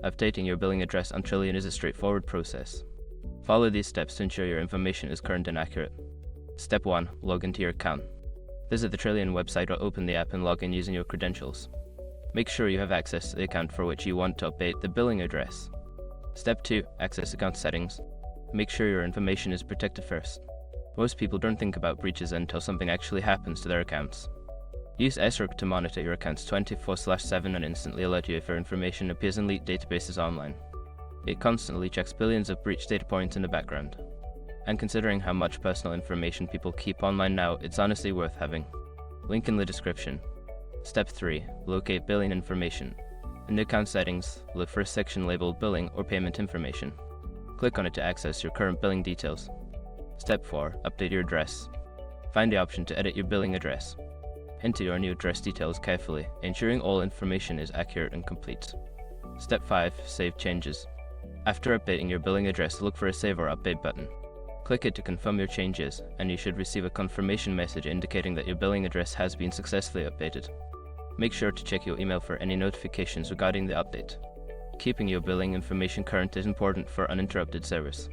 Updating your billing address on Trillian is a straightforward process. Follow these steps to ensure your information is current and accurate. Step 1. Log into your account. Visit the Trillian website or open the app and log in using your credentials. Make sure you have access to the account for which you want to update the billing address. Step 2. Access account settings. Make sure your information is protected first. Most people don't think about breaches until something actually happens to their accounts. Use SROC to monitor your accounts 24/7 and instantly alert you if your information appears in leaked databases online. It constantly checks billions of breach data points in the background. And considering how much personal information people keep online now, it's honestly worth having. Link in the description. Step 3. Locate billing information. In the account settings, look for a section labeled Billing or Payment Information. Click on it to access your current billing details. Step 4. Update your address. Find the option to edit your billing address. Enter your new address details carefully, ensuring all information is accurate and complete. Step 5. Save changes. After updating your billing address, look for a Save or Update button. Click it to confirm your changes, and you should receive a confirmation message indicating that your billing address has been successfully updated. Make sure to check your email for any notifications regarding the update. Keeping your billing information current is important for uninterrupted service.